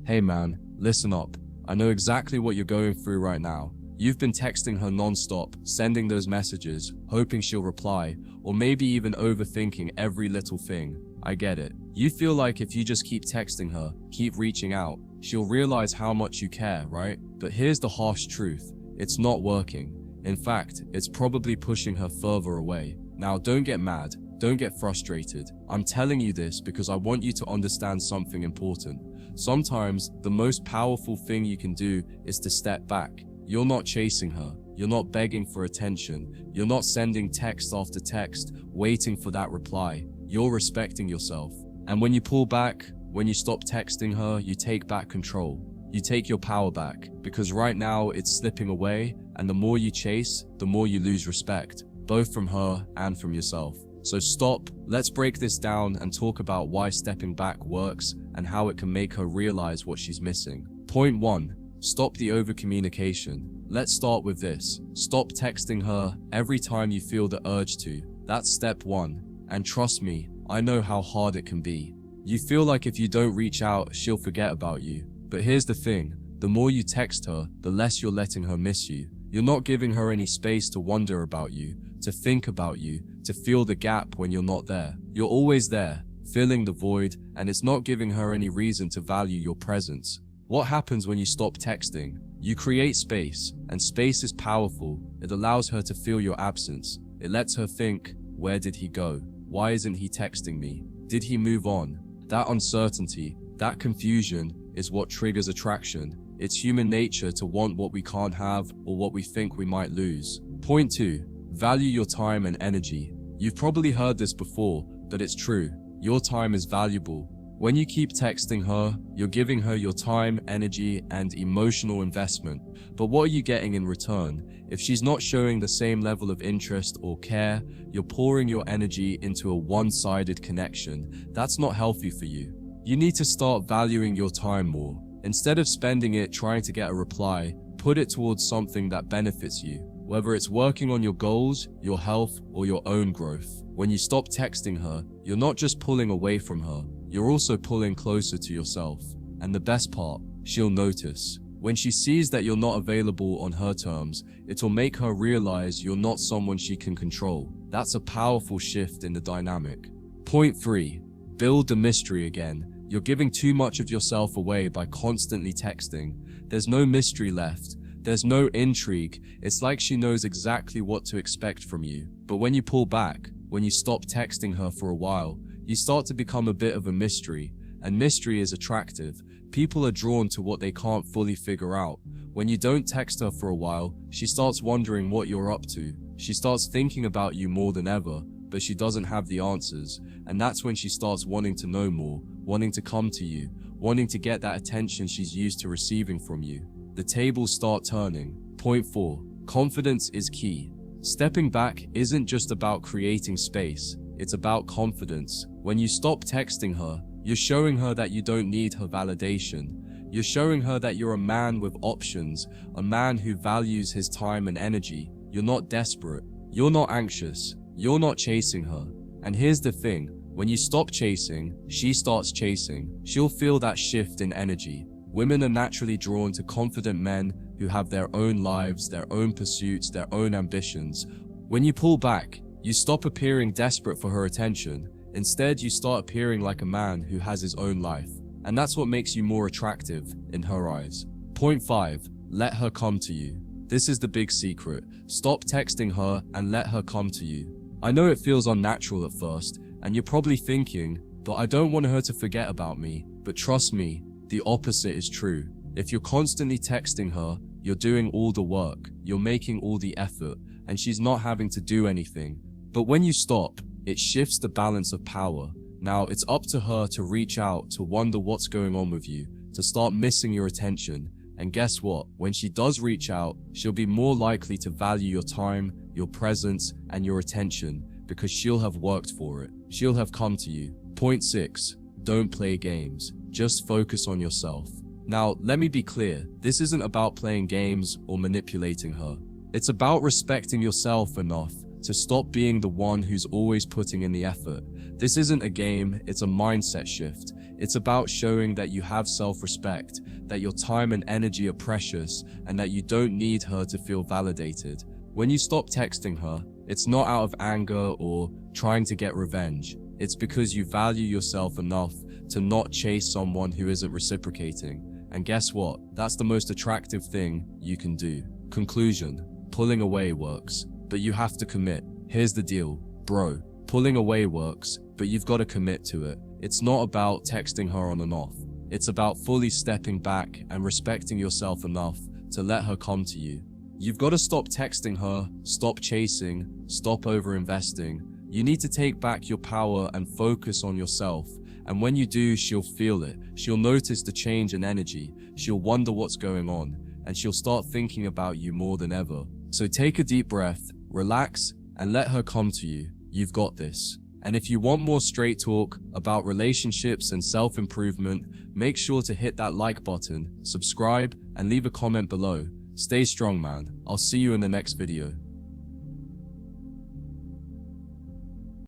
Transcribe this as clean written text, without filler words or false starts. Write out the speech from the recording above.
Hey man, listen up. I know exactly what you're going through right now. You've been texting her non-stop, sending those messages, hoping she'll reply, or maybe even overthinking every little thing. I get it. You feel like if you just keep texting her, keep reaching out, she'll realize how much you care, right? But here's the harsh truth. It's not working. In fact, it's probably pushing her further away. Now, don't get mad. Don't get frustrated. I'm telling you this because I want you to understand something important. Sometimes, the most powerful thing you can do is to step back. You're not chasing her. You're not begging for attention. You're not sending text after text, waiting for that reply. You're respecting yourself. And when you pull back, when you stop texting her, you take back control. You take your power back, because right now it's slipping away, and the more you chase, the more you lose respect, both from her and from yourself. So stop, let's break this down and talk about why stepping back works and how it can make her realize what she's missing. Point 1. Stop the overcommunication. Let's start with this. Stop texting her every time you feel the urge to. That's step 1. And trust me, I know how hard it can be. You feel like if you don't reach out, she'll forget about you. But here's the thing, the more you text her, the less you're letting her miss you. You're not giving her any space to wonder about you, to think about you, to feel the gap when you're not there. You're always there, filling the void, and it's not giving her any reason to value your presence. What happens when you stop texting? You create space, and space is powerful. It allows her to feel your absence. It lets her think, where did he go? Why isn't he texting me? Did he move on? That uncertainty, that confusion is what triggers attraction. It's human nature to want what we can't have or what we think we might lose. Point 2. Value your time and energy. You've probably heard this before, but it's true. Your time is valuable. When you keep texting her, you're giving her your time, energy, and emotional investment. But what are you getting in return? If she's not showing the same level of interest or care, you're pouring your energy into a one-sided connection. That's not healthy for you. You need to start valuing your time more. Instead of spending it trying to get a reply, put it towards something that benefits you. Whether it's working on your goals, your health, or your own growth. When you stop texting her, you're not just pulling away from her, you're also pulling closer to yourself. And the best part, she'll notice. When she sees that you're not available on her terms, it'll make her realize you're not someone she can control. That's a powerful shift in the dynamic. Point 3. Build the mystery again. You're giving too much of yourself away by constantly texting. There's no mystery left. There's no intrigue. It's like she knows exactly what to expect from you. But when you pull back, when you stop texting her for a while, you start to become a bit of a mystery. And mystery is attractive. People are drawn to what they can't fully figure out. When you don't text her for a while, she starts wondering what you're up to. She starts thinking about you more than ever, but she doesn't have the answers. And that's when she starts wanting to know more, wanting to come to you, wanting to get that attention she's used to receiving from you. The tables start turning. Point 4. Confidence is key. Stepping back isn't just about creating space, it's about confidence. When you stop texting her, you're showing her that you don't need her validation. You're showing her that you're a man with options, a man who values his time and energy. You're not desperate. You're not anxious. You're not chasing her. And here's the thing, when you stop chasing, she starts chasing. She'll feel that shift in energy. Women are naturally drawn to confident men who have their own lives, their own pursuits, their own ambitions. When you pull back, you stop appearing desperate for her attention. Instead, you start appearing like a man who has his own life. And that's what makes you more attractive in her eyes. Point 5. Let her come to you. This is the big secret. Stop texting her and let her come to you. I know it feels unnatural at first, and you're probably thinking, but I don't want her to forget about me. But trust me, the opposite is true. If you're constantly texting her, you're doing all the work, you're making all the effort, and she's not having to do anything. But when you stop, it shifts the balance of power. Now it's up to her to reach out, to wonder what's going on with you, to start missing your attention. And guess what? When she does reach out, she'll be more likely to value your time, your presence, and your attention, because she'll have worked for it. She'll have come to you. Point 6. Don't play games. Just focus on yourself. Now, let me be clear. This isn't about playing games or manipulating her. It's about respecting yourself enough to stop being the one who's always putting in the effort. This isn't a game, it's a mindset shift. It's about showing that you have self-respect, that your time and energy are precious, and that you don't need her to feel validated. When you stop texting her, it's not out of anger or trying to get revenge. It's because you value yourself enough to not chase someone who isn't reciprocating. And guess what? That's the most attractive thing you can do. Conclusion: pulling away works, but you have to commit. Here's the deal, bro. Pulling away works, but you've got to commit to it. It's not about texting her on and off. It's about fully stepping back and respecting yourself enough to let her come to you. You've got to stop texting her, stop chasing, stop over-investing. You need to take back your power and focus on yourself. And when you do, she'll feel it. She'll notice the change in energy. She'll wonder what's going on, and she'll start thinking about you more than ever. So take a deep breath, relax, and let her come to you. You've got this. And if you want more straight talk about relationships and self-improvement, make sure to hit that like button, subscribe, and leave a comment below. Stay strong, man. I'll see you in the next video.